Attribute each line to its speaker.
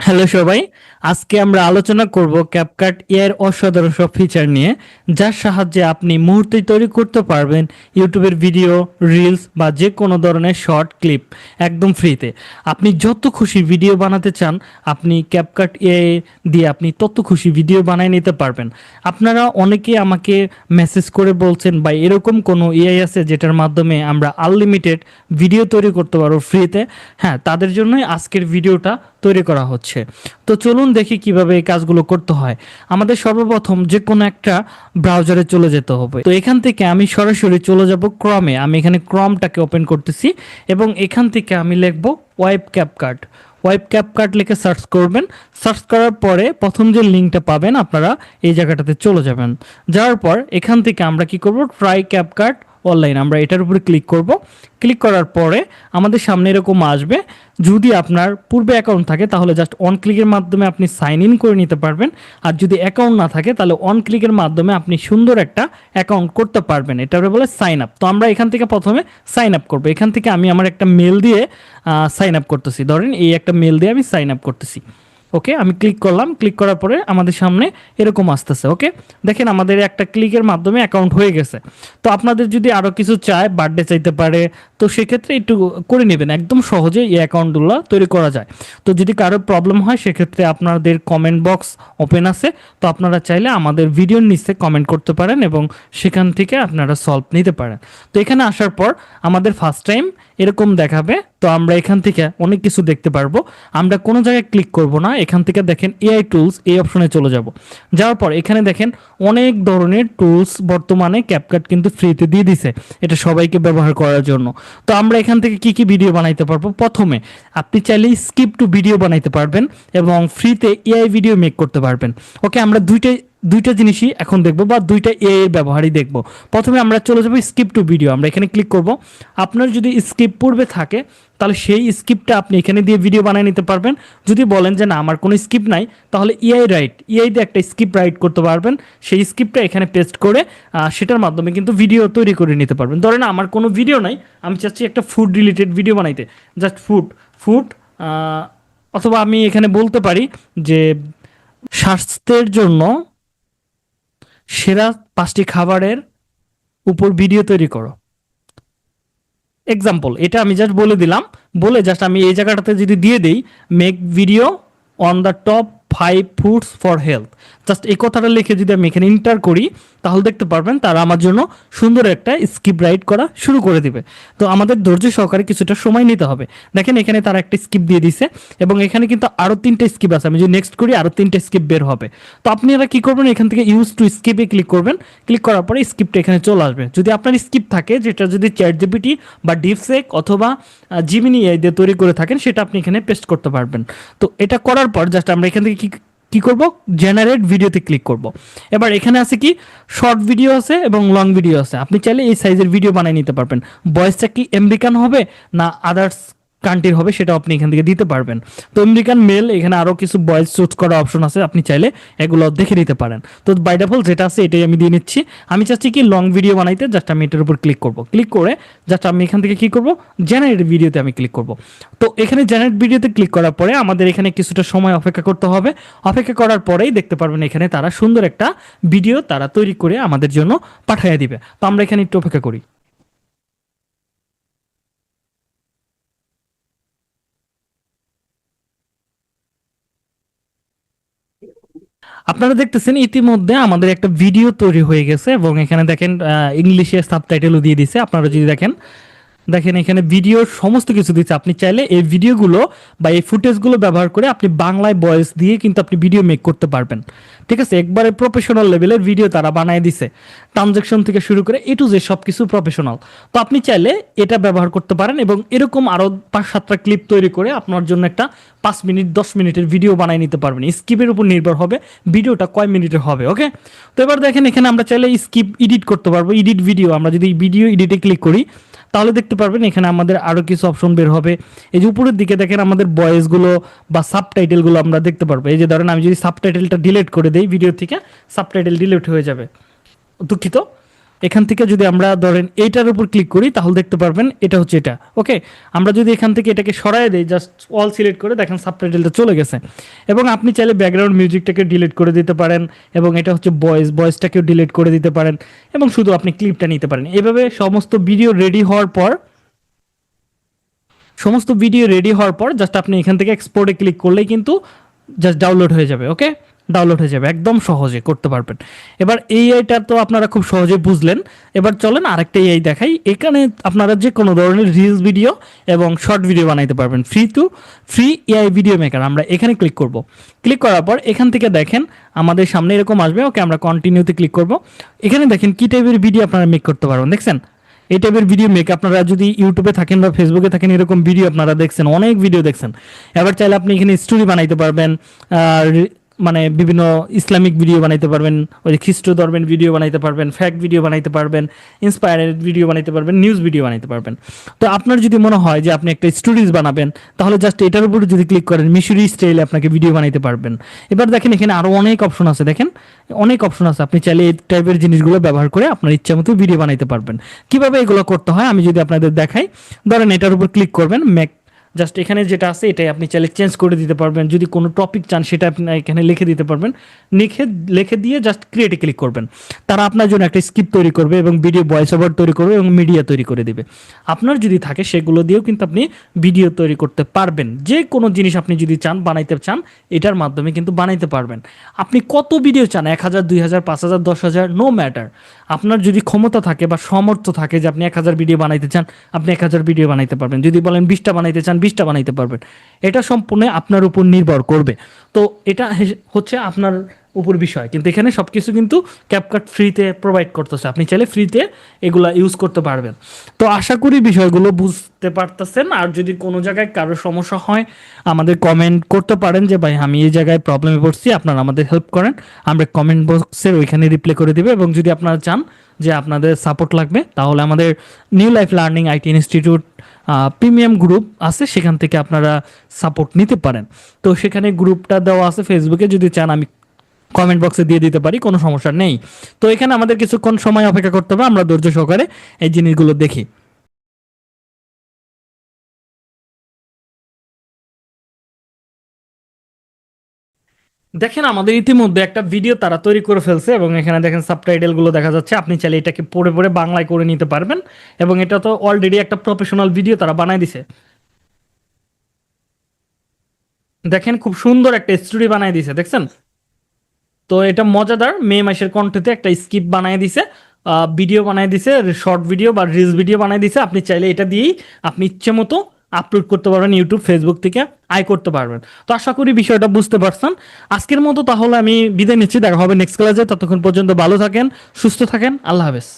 Speaker 1: Hello সবাই, আজকে আমরা আলোচনা করব ক্যাপকাট এর অসাধারণ সব ফিচার নিয়ে, যার সাহায্যে আপনি মুহূর্তেই তৈরি করতে পারবেন ইউটিউবের ভিডিও, রিলস বা যে কোনো ধরনের শর্ট ক্লিপ একদম ফ্রিতে। আপনি যত খুশি ভিডিও বানাতে চান, আপনি ক্যাপকাট এ দিয়ে আপনি তত খুশি ভিডিও বানিয়ে নিতে পারবেন। আপনারা অনেকে আমাকে মেসেজ করে বলছেন, ভাই এরকম কোনো এআই আছে যেটার মাধ্যমে আমরা আনলিমিটেড ভিডিও তৈরি করতে পারবো ফ্রিতে? হ্যাঁ, তাদের জন্যই আজকের ভিডিওটা তৈরি করা হচ্ছে। তো চলুন দেখি কিভাবে এই কাজগুলো করতে হয়। আমাদের সর্বপ্রথম যে কোনো একটা ব্রাউজারে চলে যেতে হবে। তো এখান থেকে আমি সরাসরি চলে যাব ক্রমে। আমি এখানে ক্রমটাকে ওপেন করতেছি এবং এখান থেকে আমি লিখব ওয়েব ক্যাপকাট। ওয়েব ক্যাপকাট লিখে সার্চ করবেন। সার্চ করার পরে প্রথম যে লিঙ্কটা পাবেন আপনারা এই জায়গাটাতে চলে যাবেন। যাওয়ার পর এখান থেকে আমরা কি করব, ট্রাই ক্যাপকাট অনলাইন, আমরা এটার উপরে ক্লিক করব। ক্লিক করার পরে আমাদের সামনে এরকম আসবে। যদি আপনার পূর্বে অ্যাকাউন্ট থাকে তাহলে জাস্ট অন ক্লিকের মাধ্যমে আপনি সাইন ইন করে নিতে পারবেন। আর যদি অ্যাকাউন্ট না থাকে তাহলে অন ক্লিকের মাধ্যমে আপনি সুন্দর একটা অ্যাকাউন্ট করতে পারবেন। এটা বলে সাইন আপ। তো আমরা এখান থেকে প্রথমে সাইন আপ করবো। এখান থেকে আমি আমার একটা মেল দিয়ে সাইন আপ করতেছি। ধরেন এই একটা মেল দিয়ে আমি সাইন আপ করতেছি। ওকে, আমি ক্লিক করলাম। ক্লিক করার পরে আমাদের সামনে এরকম আসতেছে। ওকে, দেখেন আমাদের একটা ক্লিকের মাধ্যমে অ্যাকাউন্ট হয়ে গেছে। তো আপনাদের যদি আরও কিছু চায়, বার্থডে চাইতে পারে, তো সেক্ষেত্রে একটু করে নেবেন। একদম সহজে এই অ্যাকাউন্টগুলো তৈরি করা যায়। তো যদি কারো প্রবলেম হয় সেক্ষেত্রে আপনাদের কমেন্ট বক্স ওপেন আছে। তো আপনারা চাইলে আমাদের ভিডিওর নিচে কমেন্ট করতে পারেন এবং সেখান থেকে আপনারা সলভ নিতে পারেন। তো এখানে আসার পর আমাদের ফার্স্ট টাইম এরকম দেখাবে। তো আমরা এখান থেকে অনেক কিছু দেখতে পারবো। আমরা কোনো জায়গায় ক্লিক করব না। এখান থেকে দেখেন এআই টুলস, এই অপশনে চলে যাব। যাওয়ার পর এখানে দেখেন অনেক ধরনের টুলস বর্তমানে ক্যাপকাট কিন্তু ফ্রিতে দিয়ে দিছে, এটা সবাইকে ব্যবহার করার জন্য। তো আমরা এখান থেকে কি কি ভিডিও বানাইতে পারবো, প্রথমে আপনি চাইলে স্কিপ টু ভিডিও বানাইতে পারবেন এবং ফ্রিতে এআই ভিডিও মেক করতে পারবেন। ওকে, আমরা দুইটা জিনিসই এখন দেখবো বা দুইটা এ এর ব্যবহারই দেখবো। প্রথমে আমরা চলে যাবো স্কিপ টু ভিডিও। আমরা এখানে ক্লিক করব। আপনার যদি স্কিপ পূর্বে থাকে তাহলে সেই স্কিপটা আপনি এখানে দিয়ে ভিডিও বানিয়ে নিতে পারবেন। যদি বলেন যে না আমার কোনো স্কিপ নাই, তাহলে এআই দিয়ে একটা স্কিপ রাইট করতে পারবেন। সেই স্কিপটা এখানে পেস্ট করে সেটার মাধ্যমে কিন্তু ভিডিও তৈরি করে নিতে পারবেন। ধরেন আমার কোনো ভিডিও নাই, আমি চাচ্ছি একটা ফুড রিলেটেড ভিডিও বানাইতে, জাস্ট ফুড অথবা আমি এখানে বলতে পারি যে স্বাস্থ্যের জন্য সেরা 5টি খাবারের উপর ভিডিও তৈরি করো। এক্সাম্পল, এটা আমি জাস্ট বলে দিলাম। বলে জাস্ট আমি এই জায়গাটাতে যদি দিয়ে দিই make video on the top 5 foods for health, just এই কথাটা লিখে যদি আমি এখানে ইন্টার করি তাহলে দেখতে পারবেন তারা আমার জন্য সুন্দর একটা স্কিপ রাইট করা শুরু করে দিবে। তো আমাদের ধৈর্য সহকারে কিছুটা সময় নিতে হবে। দেখেন এখানে তারা একটা স্কিপ দিয়ে দিছে এবং এখানে কিন্তু আরও 3টে স্কিপ আছে। আমি যদি নেক্সট করি আরও 3টে স্কিপ বের হবে। তো আপনারা কি করবেন, এখান থেকে ইউজ টু স্কিপে ক্লিক করবেন। ক্লিক করার পরে স্কিপটা এখানে চলে আসবে। যদি আপনার স্কিপ থাকে, যেটা যদি চ্যাট জিপিটি বা ডিপসেক অথবা জিমিনি এআই দিয়ে তৈরি করে থাকেন, সেটা আপনি এখানে পেস্ট করতে পারবেন। তো এটা করার পর জাস্ট আমরা এখান থেকে কি করব, জেনারেট ভিডিওতে ক্লিক করব। এবার এখানে আছে কি শর্ট ভিডিও আছে এবং লং ভিডিও আছে। আপনি চাইলে এই সাইজের ভিডিও বানিয়ে নিতে পারবেন। ভয়েসটা কি আমেরিকান হবে না আদার্স কান্ট্রির হবে সেটা আপনি এখান থেকে দিতে পারবেন। তো আমেরিকান মেল, এখানে আরও কিছু ভয়েস চুজ করার অপশন আছে, আপনি চাইলে এগুলো দেখে নিতে পারেন। তো বাই ডিফল্ট যেটা আছে এটাই আমি দিয়ে নিচ্ছি। আমি চাচ্ছি কি লং ভিডিও বানাইতে, জাস্ট আমি এটার উপর ক্লিক করব। ক্লিক করে জাস্ট আমি এখান থেকে কি করব, জেনারেট ভিডিওতে আমি ক্লিক করব। তো এখানে জেনারেট ভিডিওতে ক্লিক করার পরে আমাদের এখানে কিছুটা সময় অপেক্ষা করতে হবে। অপেক্ষা করার পরেই দেখতে পারবেন এখানে তারা সুন্দর একটা ভিডিও তারা তৈরি করে আমাদের জন্য পাঠিয়ে দিবে। তো আমরা এখানে একটু অপেক্ষা করি। আপনারা দেখতেছেন ইতিমধ্যে আমাদের একটা ভিডিও তৈরি হয়ে গেছে এবং এখানে দেখেন ইংলিশে সাবটাইটেলও দিয়ে দিছে। আপনারা যদি দেখেন, দেখেন এখানে ভিডিওর সমস্ত কিছু দিচ্ছে। আপনি চাইলে এই ভিডিওগুলো বা এই ফুটেজগুলো ব্যবহার করে আপনি বাংলায় ভয়েস দিয়ে কিন্তু আপনি ভিডিও মেক করতে পারবেন। ঠিক আছে, একবারে প্রফেশনাল লেভেলের ভিডিও তারা বানায় দিছে। ট্রানজ্যাকশন থেকে শুরু করে এ টু জেড সব কিছু প্রফেশনাল। তো আপনি চাইলে এটা ব্যবহার করতে পারেন এবং এরকম আরও 5-7টা ক্লিপ তৈরি করে আপনার জন্য একটা 5 মিনিট 10 মিনিটের ভিডিও বানিয়ে নিতে পারবেন। স্কিপের উপর নির্ভর হবে ভিডিওটা কয় মিনিটের হবে। ওকে, তো এবার দেখেন এখানে আমরা চাইলে স্কিপ এডিট করতে পারবো। এডিট ভিডিও, আমরা যদি ভিডিও এডিটে ক্লিক করি তাহলে দেখতে পারবেন এখানে আমাদের আরও কিছু অপশন বের হবে। এই যে উপরের দিকে দেখেন আমাদের ভয়েসগুলো বা সাবটাইটেলগুলো আমরা দেখতে পারবো। এই যে ধরেন আমি যদি সাবটাইটেলটা ডিলিট করে দিই ভিডিও থেকে, সাবটাইটেল ডিলিট হয়ে যাবে, দুঃখিত। এখান থেকে যদি আমরা ধরেন এইটার উপর ক্লিক করি তাহলে দেখতে পারবেন এটা হচ্ছে এটা। ওকে, আমরা যদি এখান থেকে এটাকে সরাই দেই, জাস্ট অল সিলেক্ট করে দেখেন সাবটাইটেলটা চলে গেছে। এবং আপনি চাইলে ব্যাকগ্রাউন্ড মিউজিকটাকে ডিলিট করে দিতে পারেন, এবং এটা হচ্ছে ভয়েসটাকেও ডিলিট করে দিতে পারেন, এবং শুধু আপনি ক্লিপটা নিতে পারেন। এভাবে সমস্ত ভিডিও রেডি হওয়ার পর জাস্ট আপনি এখান থেকে এক্সপোর্টে ক্লিক করলেই কিন্তু জাস্ট ডাউনলোড হয়ে যাবে। ওকে, ডাউনলোড হয়ে যাবে, একদম সহজে করতে পারবেন। এবার এআইটা তো আপনারা খুব সহজে বুঝলেন। এবার চলেন আরেকটা এআই দেখাই। এখানে আপনারা যে কোনো ধরনের রিলস ভিডিও এবং শর্ট ভিডিও বানাইতে পারবেন ফ্রি এআই ভিডিও মেকার। আমরা এখানে ক্লিক করব। ক্লিক করার পর এখান থেকে দেখেন আমাদের সামনে এরকম আসবে। ওকে, আমরা কন্টিনিউতে ক্লিক করব। এখানে দেখেন কি টাইপের ভিডিও আপনারা মেক করতে পারবেন, দেখছেন এই টাইপের ভিডিও মেক। আপনারা যদি ইউটিউবে থাকেন বা ফেসবুকে থাকেন, এরকম ভিডিও আপনারা দেখছেন, অনেক ভিডিও দেখছেন। এবার চাইলে আপনি এখানে স্টোরি বানাইতে পারবেন, মানে বিভিন্ন ইসলামিক ভিডিও বানাইতে পারবেন, ওই খ্রিস্ট ধর্মের ভিডিও বানাইতে পারবেন, ফ্যাক্ট ভিডিও বানাইতে পারবেন, ইন্সপায়ারেড ভিডিও বানাইতে পারবেন, নিউজ ভিডিও বানাইতে পারবেন। তো আপনার যদি মনে হয় যে আপনি একটা স্টোরিজ বানাবেন, তাহলে জাস্ট এটার উপর যদি ক্লিক করেন মিশরি স্টাইলে আপনাকে ভিডিও বানাইতে পারবেন। এবার দেখেন এখানে আরো অনেক অপশন আছে, দেখেন অনেক অপশন আছে। আপনি চাইলে এই টাইপের জিনিসগুলো ব্যবহার করে আপনার ইচ্ছা মতো ভিডিও বানাইতে পারবেন। কিভাবে এগুলো করতে হয় আমি যদি আপনাদের দেখাই, ধরেন এটার উপর ক্লিক করবেন, জাস্ট এখানে যেটা আছে এটাই আপনি চাইলে চেঞ্জ করে দিতে পারবেন। যদি কোনো টপিক চান সেটা আপনি এখানে লিখে দিতে পারবেন। লিখে দিয়ে জাস্ট ক্রিয়েটে ক্লিক করবেন, তারা আপনার জন্য একটা স্ক্রিপ্ট তৈরি করবে এবং ভিডিও ভয়েস ওভার তৈরি করবে এবং মিডিয়া তৈরি করে দিবে। আপনার যদি থাকে সেগুলো দিয়েও কিন্তু আপনি ভিডিও তৈরি করতে পারবেন। যে কোনো জিনিস আপনি যদি বানাইতে চান এটার মাধ্যমে কিন্তু বানাইতে পারবেন। আপনি কত ভিডিও চান, 1000, 2000, 5000, 10,000, নো ম্যাটার। আপনার যদি ক্ষমতা থাকে বা সামর্থ্য থাকে যে আপনি 1000 ভিডিও বানাইতে চান, আপনি 1000 ভিডিও বানাইতে পারবেন। যদি বলেন 20টা বানাইতে চান, 20টা বানাইতে পারবেন। এটা সম্পূর্ণ আপনার উপর নির্ভর করবে। তো এটা হচ্ছে আপনার উপর বিষয়, কিন্তু এখানে সবকিছু কিন্তু ক্যাপকাট ফ্রিতে প্রোভাইড করতেছে। আপনি চাইলে ফ্রিতে এগুলা ইউজ করতে পারবেন। তো আশা করি বিষয়গুলো বুঝতে পারতেছেন। আর যদি কোনো জায়গায় কারো সমস্যা হয় আমাদের কমেন্ট করতে পারেন যে ভাই আমি এই জায়গায় প্রবলেমে পড়ছি, আপনারা আমাদের হেল্প করেন। আমরা কমেন্ট বক্সের ওইখানে রিপ্লাই করে দিবে। এবং যদি আপনারা চান যে আপনাদের সাপোর্ট লাগবে, তাহলে আমাদের new life learning IT institute premium group আছে, সেখান থেকে আপনারা সাপোর্ট নিতে পারেন। তো সেখানে গ্রুপটা দেওয়া আছে ফেসবুকে, যদি চান আমি কমেন্ট বক্সে দিয়ে দিতে পারি, কোনো সমস্যা নেই। তো এখানে আমাদের কিছুক্ষণ সময় অপেক্ষা করতে হবে, আমরা ধৈর্য সহকারে এই জিনিসগুলো দেখি। দেখেন আমাদের ইতিমধ্যে একটা ভিডিও তারা তৈরি করে ফেলছে, এবং এখানে দেখেন সাবটাইটেল গুলো দেখা যাচ্ছে। আপনি চাইলে এটাকে পড়ে পড়ে বাংলায় করে নিতে পারবেন। এবং এটা তো অলরেডি একটা প্রফেশনাল ভিডিও তারা বানাই দিছে। দেখেন খুব সুন্দর একটা স্টোরি বানাই দিছে, দেখছেন? তো এটা মজাদার। মে মাসের কন্টেন্টে একটা স্কিপ বানাই দিছে, ভিডিও বানাই দিছে, শর্ট ভিডিও বা রিলস ভিডিও বানাই দিছে। আপনি চাইলে এটা দিয়েই আপনি ইচ্ছে মতো আপলোড করতে পারবেন, ইউটিউব ফেসবুক থেকে আয় করতে পারবেন। তো আশা করি বিষয়টা বুঝতে পারছেন। আজকের মতো তাহলে আমি বিদায় নিচ্ছি, দেখা হবে নেক্সট ক্লাসে। ততক্ষণ পর্যন্ত ভালো থাকেন, সুস্থ থাকেন, আল্লাহ হাফেজ।